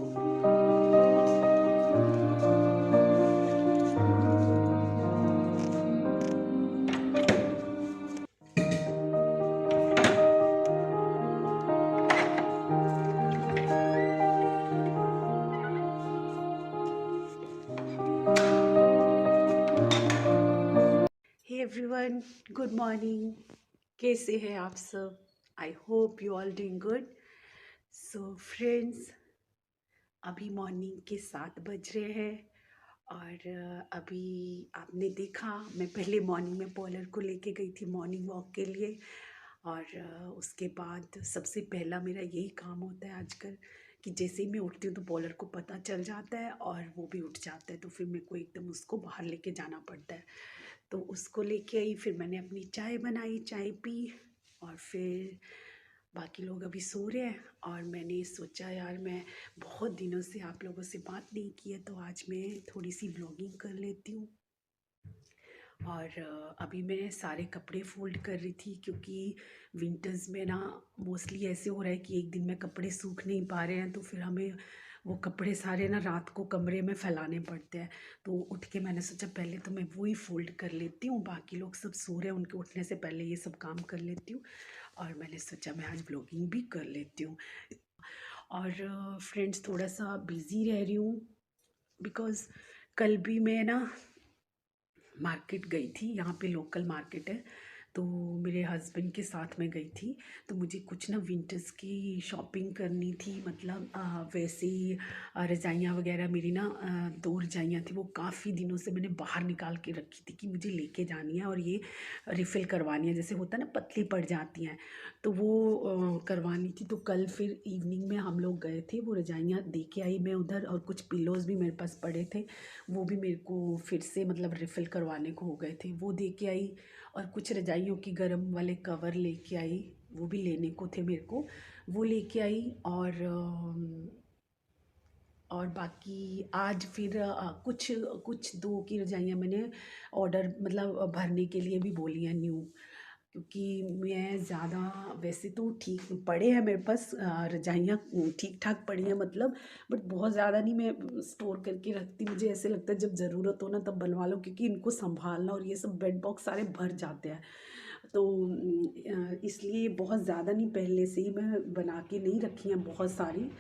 Hey everyone, good morning. कैसे हैं आप सब? I hope you all doing good. So friends, अभी मॉर्निंग के 7 बज रहे हैं और अभी आपने देखा मैं पहले मॉर्निंग में पॉलर को लेके गई थी मॉर्निंग वॉक के लिए। और उसके बाद सबसे पहला मेरा यही काम होता है आजकल कि जैसे ही मैं उठती हूँ तो पॉलर को पता चल जाता है और वो भी उठ जाता है, तो फिर मेरे को एकदम उसको बाहर लेके जाना पड़ता है। तो उसको लेके आई, फिर मैंने अपनी चाय बनाई, चाय पी और फिर बाकी लोग अभी सो रहे हैं और मैंने सोचा यार मैं बहुत दिनों से आप लोगों से बात नहीं की है तो आज मैं थोड़ी सी व्लॉगिंग कर लेती हूँ। और अभी मैं सारे कपड़े फ़ोल्ड कर रही थी क्योंकि विंटर्स में ना मोस्टली ऐसे हो रहा है कि एक दिन में कपड़े सूख नहीं पा रहे हैं, तो फिर हमें वो कपड़े सारे ना रात को कमरे में फैलाने पड़ते हैं। तो उठ के मैंने सोचा पहले तो मैं वो ही फ़ोल्ड कर लेती हूँ, बाकी लोग सब सो रहे हैं, उनके उठने से पहले ये सब काम कर लेती हूँ। और मैंने सोचा मैं आज ब्लॉगिंग भी कर लेती हूँ। और फ्रेंड्स, थोड़ा सा बिज़ी रह रही हूँ बिकॉज़ कल भी मैं ना मार्केट गई थी, यहाँ पे लोकल मार्केट है, तो मेरे हस्बैंड के साथ में गई थी। तो मुझे कुछ ना विंटर्स की शॉपिंग करनी थी, मतलब वैसे ही रज़ाइयाँ वगैरह मेरी ना 2 रज़ाइयाँ थी, वो काफ़ी दिनों से मैंने बाहर निकाल के रखी थी कि मुझे लेके जानी है और ये रिफ़िल करवानी है, जैसे होता है ना पतली पड़ जाती हैं, तो वो करवानी थी। तो कल फिर इवनिंग में हम लोग गए थे, वो रज़ाइयाँ दे के आई मैं उधर, और कुछ पिलोज़ भी मेरे पास पड़े थे, वो भी मेरे को फिर से मतलब रिफ़िल करवाने को हो गए थे, वो दे के आई। और कुछ रजाइयों की गर्म वाले कवर लेके आई, वो भी लेने को थे मेरे को, वो लेके आई। और बाकी आज फिर कुछ कुछ 2 की रजाइयाँ मैंने ऑर्डर मतलब भरने के लिए भी बोली हैं न्यू, क्योंकि मैं ज़्यादा वैसे तो ठीक पड़े हैं मेरे पास, रजाइयाँ ठीक ठाक पड़ी हैं मतलब, बट बहुत ज़्यादा नहीं मैं स्टोर करके रखती। मुझे ऐसे लगता है जब ज़रूरत हो ना तब बनवा लो, क्योंकि इनको संभालना और ये सब बेड बॉक्स सारे भर जाते हैं। तो इसलिए बहुत ज़्यादा नहीं, पहले से ही मैं बना के नहीं रखी हैं बहुत सारी।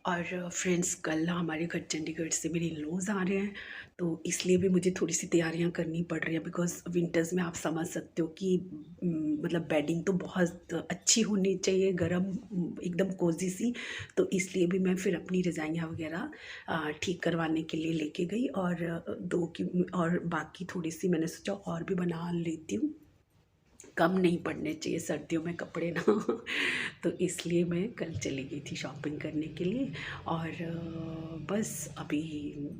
और फ्रेंड्स, कल ना हमारे घर चंडीगढ़ से मेरे इन-लॉज़ आ रहे हैं, तो इसलिए भी मुझे थोड़ी सी तैयारियां करनी पड़ रही हैं बिकॉज़ विंटर्स में आप समझ सकते हो कि मतलब बेडिंग तो बहुत अच्छी होनी चाहिए, गर्म एकदम कोजी सी। तो इसलिए भी मैं फिर अपनी रज़ाइयाँ वगैरह ठीक करवाने के लिए लेके गई, और 2 की और बाकी थोड़ी सी मैंने सोचा और भी बना लेती हूँ, कम नहीं पड़ने चाहिए सर्दियों में कपड़े ना तो इसलिए मैं कल चली गई थी शॉपिंग करने के लिए। और बस अभी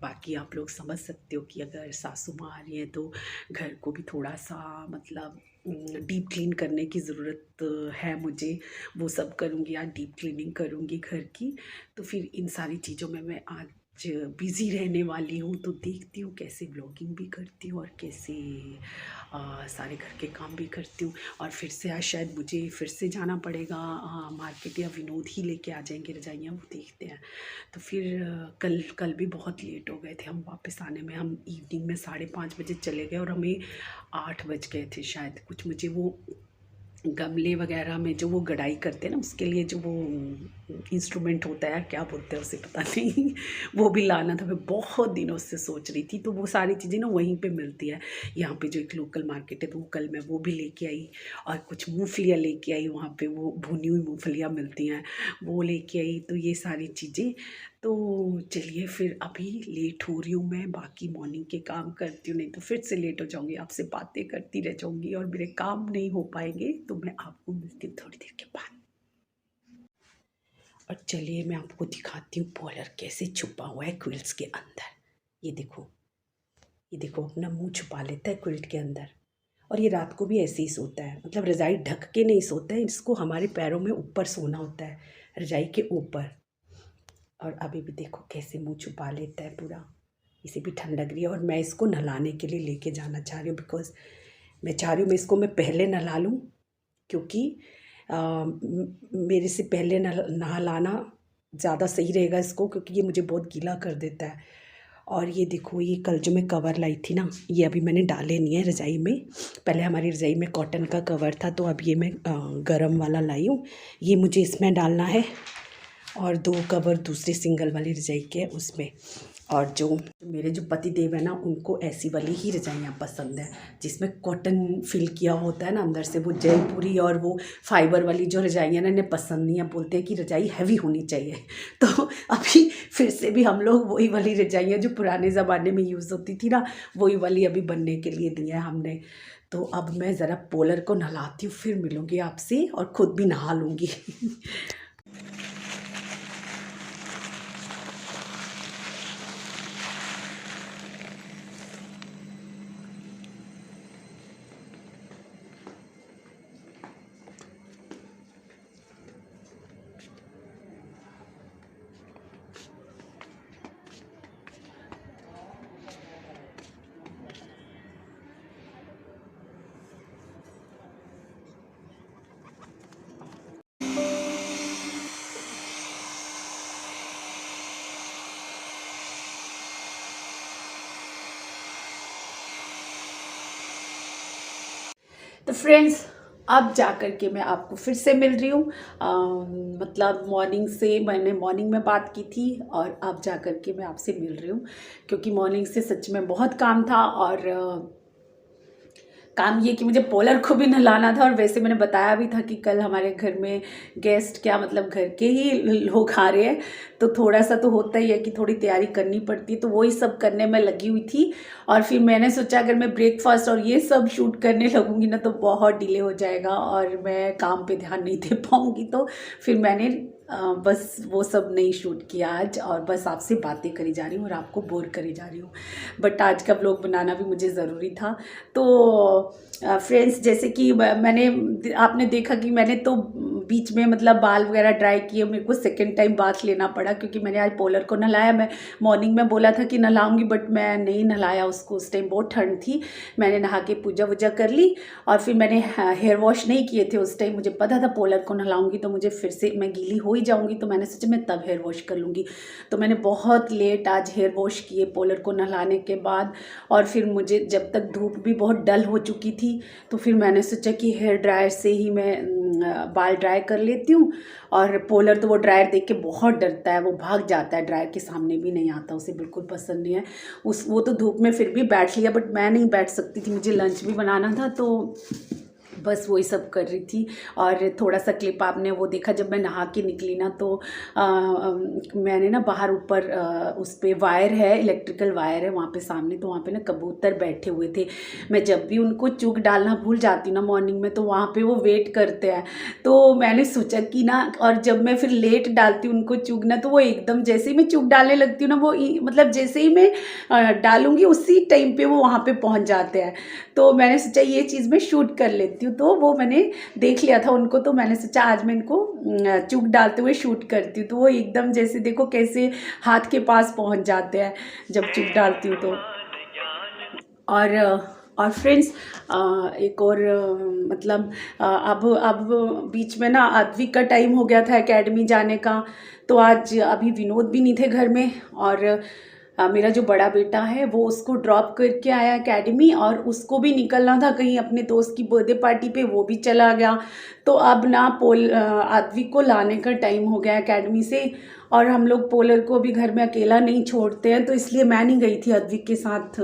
बाकी आप लोग समझ सकते हो कि अगर सासू माँ आ रही हैं तो घर को भी थोड़ा सा मतलब डीप क्लीन करने की ज़रूरत है मुझे, वो सब करूँगी, आज डीप क्लीनिंग करूँगी घर की। तो फिर इन सारी चीज़ों में मैं आज बिज़ी रहने वाली हूँ, तो देखती हूँ कैसे ब्लॉगिंग भी करती हूँ और कैसे सारे घर के काम भी करती हूँ। और फिर से आज शायद मुझे फिर से जाना पड़ेगा मार्केट, या विनोद ही लेके आ जाएंगे रजाइयाँ, वो देखते हैं। तो फिर कल कल भी बहुत लेट हो गए थे हम वापस आने में, हम इवनिंग में 5:30 बजे चले गए और हमें 8 बज गए थे शायद। कुछ मुझे वो गमले वगैरह में जो वो गड़ाई करते हैं ना, उसके लिए जो वो इंस्ट्रूमेंट होता है यार, क्या बोलते हैं उसे पता नहीं वो भी लाना था, मैं बहुत दिनों से सोच रही थी। तो वो सारी चीज़ें ना वहीं पे मिलती है, यहाँ पे जो एक लोकल मार्केट है, तो वो कल मैं वो भी लेके आई। और कुछ मूँगफलियाँ लेके आई, वहाँ पे वो भुनी हुई मूँगफलियाँ मिलती हैं, वो लेके आई। तो ये सारी चीज़ें, तो चलिए फिर अभी लेट हो रही हूँ मैं, बाकी मॉर्निंग के काम करती हूँ, नहीं तो फिर से लेट हो जाऊँगी, आपसे बातें करती रह जाऊँगी और मेरे काम नहीं हो पाएंगे। तो मैं आपको मिलती हूँ थोड़ी देर के बाद। और चलिए मैं आपको दिखाती हूँ पॉलर कैसे छुपा हुआ है क्विल्ट्स के अंदर। ये देखो, ये देखो, अपना मुंह छुपा लेता है क्विल्ट के अंदर। और ये रात को भी ऐसे ही सोता है, मतलब रजाई ढक के नहीं सोता है, इसको हमारे पैरों में ऊपर सोना होता है, रजाई के ऊपर। और अभी भी देखो कैसे मुंह छुपा लेता है पूरा, इसे भी ठंड लग रही है। और मैं इसको नहलाने के लिए लेके जाना चाह रही हूँ बिकॉज़ मैं चाह रही हूँ मैं इसको पहले नहला लूँ, क्योंकि मेरे से पहले नहलाना ज़्यादा सही रहेगा इसको, क्योंकि ये मुझे बहुत गीला कर देता है। और ये देखो, ये कल जो मैं कवर लाई थी ना, ये अभी मैंने डाले नहीं है रज़ाई में। पहले हमारी रज़ाई में कॉटन का कवर था, तो अब ये मैं गरम वाला लाई हूँ। ये मुझे इसमें डालना है, और 2 कवर दूसरे सिंगल वाली रज़ाई के हैं उसमें। और जो मेरे जो पति देव है ना, उनको ऐसी वाली ही रज़ाइयाँ पसंद है जिसमें कॉटन फिल किया होता है ना अंदर से। वो जयपुरी और वो फाइबर वाली जो रज़ाइयाँ ना, इन्हें पसंद नहीं है, बोलते हैं कि रज़ाई हैवी होनी चाहिए। तो अभी फिर से भी हम लोग वही वाली रज़ाइयाँ जो पुराने ज़माने में यूज़ होती थी ना, वही वाली अभी बनने के लिए दी है हमने। तो अब मैं ज़रा पोलर को नहलाती हूँ, फिर मिलूँगी आपसे और ख़ुद भी नहा लूँगी। तो फ्रेंड्स, अब जा कर के मैं आपको फिर से मिल रही हूँ। मतलब मॉर्निंग से मैंने मॉर्निंग में बात की थी, और अब जा कर के मैं आपसे मिल रही हूँ, क्योंकि मॉर्निंग से सच में बहुत काम था। और काम ये कि मुझे पोलर को भी नहलाना था, और वैसे मैंने बताया भी था कि कल हमारे घर में गेस्ट, क्या मतलब घर के ही लोग आ रहे हैं, तो थोड़ा सा तो होता ही है कि थोड़ी तैयारी करनी पड़ती है। तो वही सब करने में लगी हुई थी, और फिर मैंने सोचा अगर मैं ब्रेकफास्ट और ये सब शूट करने लगूंगी ना, तो बहुत डिले हो जाएगा और मैं काम पे ध्यान नहीं दे पाऊंगी। तो फिर मैंने बस वो सब नहीं शूट किया आज, और बस आपसे बातें करी जा रही हूँ और आपको बोर करी जा रही हूँ। बट आज का व्लॉग बनाना भी मुझे ज़रूरी था। तो फ्रेंड्स, जैसे कि आपने देखा कि मैंने तो बीच में मतलब बाल वगैरह ड्राई किए, मेरे को सेकेंड टाइम बाथ लेना पड़ा, क्योंकि मैंने आज पोलर को नहलाया। मैं मॉर्निंग में बोला था कि नहलाऊंगी, बट मैं नहीं नहलाया उसको, उस टाइम बहुत ठंड थी। मैंने नहा के पूजा वूजा कर ली, और फिर मैंने हेयर वॉश नहीं किए थे उस टाइम। मुझे पता था पोलर को नहलाऊंगी तो मुझे फिर से मैं गीली हो ही जाऊंगी, तो मैंने सोचा मैं तब हेयर वॉश कर लूँगी। तो मैंने बहुत लेट आज हेयर वॉश किए पोलर को नहलाने के बाद। और फिर मुझे जब तक धूप भी बहुत डल हो चुकी थी, तो फिर मैंने सोचा कि हेयर ड्रायर से ही मैं बाल ड्राई कर लेती हूँ। और पोलर तो वो ड्रायर देख के बहुत डरता है, वो भाग जाता है, ड्रायर के सामने भी नहीं आता, उसे बिल्कुल पसंद नहीं है। वो तो धूप में फिर भी बैठ लिया, बट मैं नहीं बैठ सकती थी, मुझे लंच भी बनाना था, तो बस वही सब कर रही थी। और थोड़ा सा क्लिप आपने वो देखा, जब मैं नहा के निकली ना, तो मैंने ना बाहर ऊपर उस पर वायर है, इलेक्ट्रिकल वायर है वहाँ पे सामने, तो वहाँ पे ना कबूतर बैठे हुए थे। मैं जब भी उनको चूक डालना भूल जाती हूँ ना मॉर्निंग में, तो वहाँ पे वो वेट करते हैं। तो मैंने सोचा कि ना, और जब मैं फिर लेट डालती हूँ उनको चूक ना, तो वो एकदम जैसे ही मैं चूक डालने लगती हूँ ना, वो मतलब जैसे ही मैं डालूँगी उसी टाइम पे वो वहाँ पे पहुँच जाते हैं। तो मैंने सोचा ये चीज़ मैं शूट कर लेती हूँ, तो वो मैंने देख लिया था उनको, तो मैंने सोचा आज मैं इनको चूक डालते हुए शूट करती हूँ। तो वो एकदम जैसे देखो कैसे हाथ के पास पहुँच जाते हैं जब चूक डालती हूँ तो। और फ्रेंड्स, एक और मतलब अब बीच में ना आद्विक का टाइम हो गया था एकेडमी जाने का, तो आज अभी विनोद भी नहीं थे घर में। और मेरा जो बड़ा बेटा है वो उसको ड्रॉप करके आया एकेडमी, और उसको भी निकलना था कहीं अपने दोस्त की बर्थडे पार्टी पे, वो भी चला गया। तो अब ना आद्विक को लाने का टाइम हो गया एकेडमी से, और हम लोग पोलर को भी घर में अकेला नहीं छोड़ते हैं, तो इसलिए मैं नहीं गई थी अद्विक के साथ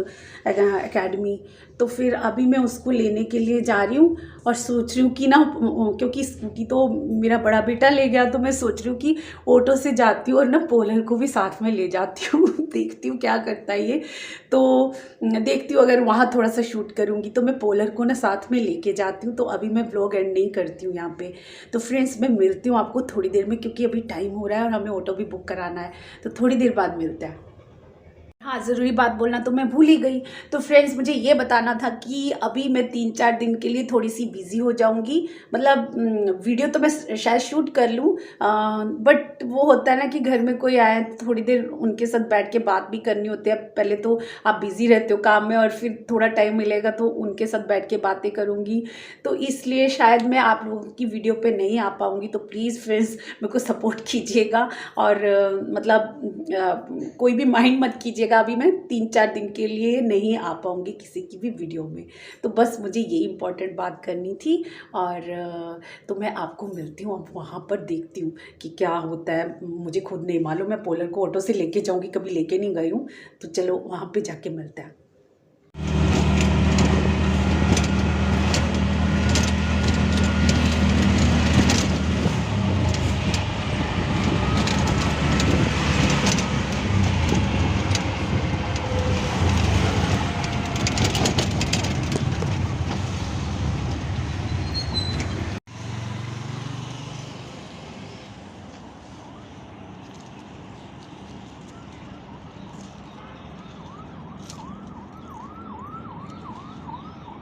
एकेडमी। तो फिर अभी मैं उसको लेने के लिए जा रही हूँ, और सोच रही हूँ कि ना, क्योंकि स्कूटी तो मेरा बड़ा बेटा ले गया, तो मैं सोच रही हूँ कि ऑटो से जाती हूँ और ना पोलर को भी साथ में ले जाती हूँ। देखती हूँ क्या करता है ये। तो देखती हूँ, अगर वहाँ थोड़ा सा शूट करूँगी तो मैं पोलर को ना साथ में लेके जाती हूँ। तो अभी मैं व्लॉग एंड नहीं करती हूँ यहाँ पे। तो फ्रेंड्स, मैं मिलती हूँ आपको थोड़ी देर में, क्योंकि अभी टाइम हो रहा है और हमें ऑटो भी बुक कराना है, तो थोड़ी देर बाद मिलते हैं। हाँ, ज़रूरी बात बोलना तो मैं भूल ही गई। तो फ्रेंड्स, मुझे ये बताना था कि अभी मैं 3-4 दिन के लिए थोड़ी-सी बिज़ी हो जाऊँगी। मतलब वीडियो तो मैं शायद शूट कर लूँ, बट वो होता है ना कि घर में कोई आए तो थोड़ी देर उनके साथ बैठ के बात भी करनी होती है। पहले तो आप बिज़ी रहते हो काम में, और फिर थोड़ा टाइम मिलेगा तो उनके साथ बैठ के बातें करूँगी। तो इसलिए शायद मैं आप लोगों की वीडियो पे नहीं आ पाऊँगी। तो प्लीज़ फ्रेंड्स, मेरे को सपोर्ट कीजिएगा, और कोई भी माइंड मत कीजिएगा। अभी मैं 3-4 दिन के लिए नहीं आ पाऊँगी किसी की भी वीडियो में। तो बस मुझे यही इम्पोर्टेंट बात करनी थी, और तो मैं आपको मिलती हूँ, अब वहाँ पर देखती हूँ कि क्या होता है। मुझे खुद नहीं मालूम, मैं पोलर को ऑटो से लेके जाऊँगी, कभी लेके नहीं गई हूँ। तो चलो वहाँ पे जाके मिलते हैं।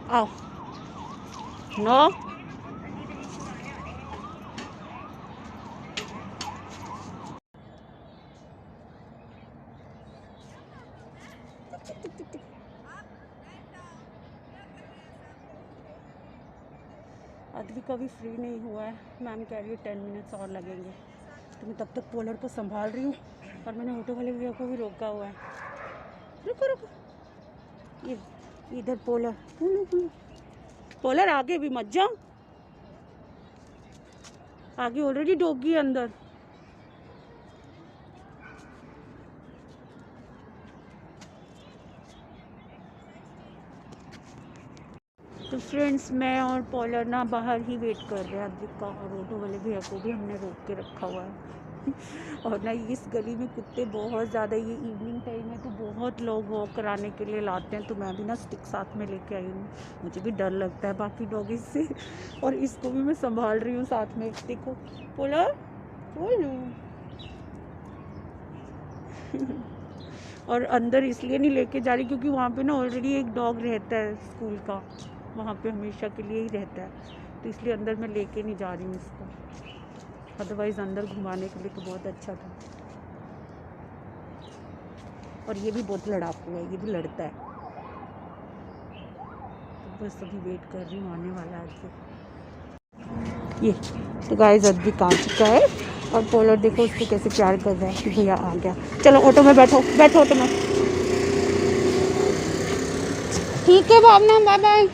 आओ। नो। अद्विक का भी फ्री नहीं हुआ है। मैम कह रही है 10 मिनट्स और लगेंगे। तो मैं तब तक पोलर को संभाल रही हूँ, और मैंने ऑटो वाले भैया को भी रोका हुआ है। रुको रुको, इधर पोलर। पोलर आगे भी मत जाओ, आगे ऑलरेडी डॉगी है अंदर। तो फ्रेंड्स, मैं और पोलर ना बाहर ही वेट कर रहे हैं अद्विक का, और ऑटो वाले भैया को भी हमने रोक के रखा हुआ है। और ना इस गली में कुत्ते बहुत ज़्यादा, ये इवनिंग टाइम है तो बहुत लोग वॉक कराने के लिए लाते हैं। तो मैं भी ना स्टिक साथ में लेके आई हूँ, मुझे भी डर लगता है बाकी डॉगीज से, और इसको भी मैं संभाल रही हूँ साथ में। देखो पोलर, पोलू। और अंदर इसलिए नहीं लेके जा रही क्योंकि वहाँ पे ना ऑलरेडी एक डॉग रहता है स्कूल का, वहाँ पे हमेशा के लिए ही रहता है, तो इसलिए अंदर मैं लेके नहीं जा रही हूँ इसको। अदरवाइज़ अंदर घुमाने के लिए तो बहुत अच्छा था। और ये भी बहुत लड़ाकू है, ये भी लड़ता है। तो बस अभी वेट कर रही हूँ, आने वाला है ये। तो गाइस अद्विक आ चुका है, और पोलर देखो उसको कैसे प्यार कर रहा है कि भैया आ गया। चलो ऑटो में बैठो, बैठो ऑटो में। ठीक है भावना, बाय बाय।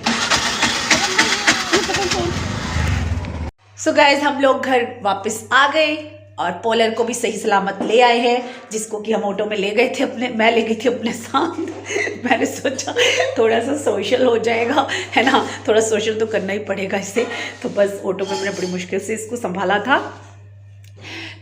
सो गाइस, हम लोग घर वापस आ गए, और पोलर को भी सही सलामत ले आए हैं, जिसको कि हम ऑटो में ले गए थे अपने, मैं ले गई थी अपने साथ। मैंने सोचा थोड़ा सा सोशल हो जाएगा, है ना, थोड़ा सोशल तो करना ही पड़ेगा इससे। तो बस ऑटो में मैंने बड़ी मुश्किल से इसको संभाला था।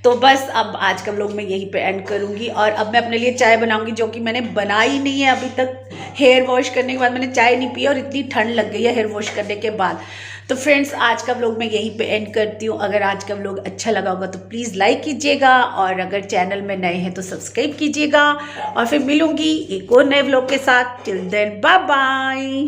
तो बस अब आज का व्लॉग मैं यहीं पे एंड करूँगी, और अब मैं अपने लिए चाय बनाऊँगी, जो कि मैंने बनाई नहीं है अभी तक। हेयर वॉश करने के बाद मैंने चाय नहीं पी, और इतनी ठंड लग गई है हेयर वॉश करने के बाद। तो फ्रेंड्स, आज का व्लॉग मैं यहीं पे एंड करती हूँ। अगर आज का व्लॉग अच्छा लगा होगा तो प्लीज़ लाइक कीजिएगा, और अगर चैनल में नए हैं तो सब्सक्राइब कीजिएगा। और फिर मिलूँगी एक और नए व्लॉग के साथ। Till then bye bye.